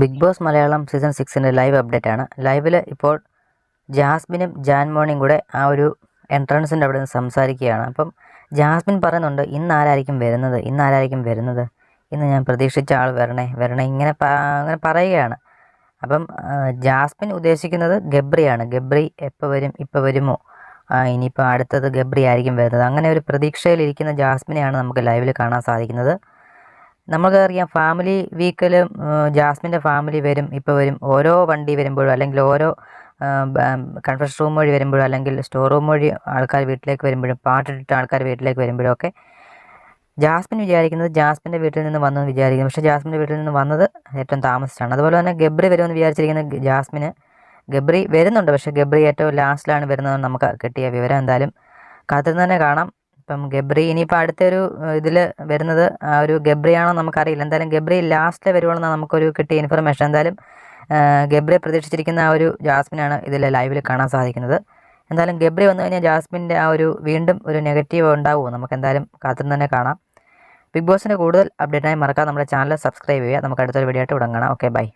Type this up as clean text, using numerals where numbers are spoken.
Big boss Malayalam season 6ൻ്റെ live update ആണ്. ലൈവിൽ ഇപ്പോൾ ജാസ്മിനും ജാൻമോണിയും കൂടെ ആ ഒരു എൻട്രൻസിൻ്റെ അവിടെ നിന്ന് സംസാരിക്കുകയാണ്. അപ്പം ജാസ്മിൻ പറയുന്നുണ്ട്, ഇന്ന് ഇന്ന് ഞാൻ പ്രതീക്ഷിച്ച ആൾ വരണേ അങ്ങനെ പറയുകയാണ്. അപ്പം ജാസ്മിൻ ഉദ്ദേശിക്കുന്നത് ഗബ്രിയാണ്. ഗബ്രി ഇപ്പോൾ വരുമോ, ഇനിയിപ്പോൾ അടുത്തത് ഗബ്രി ആയിരിക്കും വരുന്നത്. അങ്ങനെ ഒരു പ്രതീക്ഷയിലിരിക്കുന്ന ജാസ്മിനെയാണ് നമുക്ക് ലൈവിൽ കാണാൻ സാധിക്കുന്നത്. നമുക്കറിയാം, ഫാമിലി വീക്കിൽ ജാസ്മിൻ്റെ ഫാമിലി വരും. ഓരോ വണ്ടി വരുമ്പോഴും, അല്ലെങ്കിൽ ഓരോ കൺഫറൻസ് റൂം വഴി വരുമ്പോഴും, അല്ലെങ്കിൽ സ്റ്റോർ റൂം വഴി ആൾക്കാർ വീട്ടിലേക്ക് വരുമ്പോഴും, പാട്ടിട്ടിട്ട് ആൾക്കാർ വീട്ടിലേക്ക് വരുമ്പോഴും ഒക്കെ ജാസ്മിൻ വിചാരിക്കുന്നത് ജാസ്മിൻ്റെ വീട്ടിൽ നിന്ന് വന്നെന്ന് വിചാരിക്കുന്നു. പക്ഷേ ജാസ്മിൻ്റെ വീട്ടിൽ നിന്ന് വന്നത് ഏറ്റവും താമസിച്ചാണ്. അതുപോലെ തന്നെ ഗബ്രി വരുമെന്ന് വിചാരിച്ചിരിക്കുന്ന ഗബ്രി വരുന്നുണ്ട്. പക്ഷേ ഗബ്രി ഏറ്റവും ലാസ്റ്റിലാണ് വരുന്നതെന്ന് നമുക്ക് കിട്ടിയ വിവരം. എന്തായാലും കാത്തിരുന്ന് തന്നെ കാണാം. ഇപ്പം ഗബ്രി ഇനിയിപ്പോൾ അടുത്തൊരു ഇതിൽ വരുന്നത് ആ ഒരു ഗബ്രിയാണോ നമുക്കറിയില്ല. എന്തായാലും ഗബ്രി ലാസ്റ്റിൽ വരുവാണെന്നാണ് നമുക്കൊരു കിട്ടിയ ഇൻഫർമേഷൻ. എന്തായാലും ഗബ്രിയെ പ്രതീക്ഷിച്ചിരിക്കുന്ന ആ ഒരു ജാസ്മിനാണ് ഇതിൽ ലൈവിൽ കാണാൻ സാധിക്കുന്നത്. എന്തായാലും ഗബ്രി വന്നു കഴിഞ്ഞാൽ ജാസ്മിൻ്റെ ആ ഒരു വീണ്ടും ഒരു നെഗറ്റീവ് ഉണ്ടാവുമോ, നമുക്ക് എന്തായാലും കാത്തിരുന്ന് തന്നെ കാണാം. ബിഗ് ബോസിൻ്റെ കൂടുതൽ അപ്ഡേറ്റായി മറക്കാതെ നമ്മുടെ ചാനൽ സബ്സ്ക്രൈബ് ചെയ്യുക. നമുക്ക് അടുത്തൊരു വീഡിയോ ആയിട്ട് ഉടൻ കാണാം. Okay, by.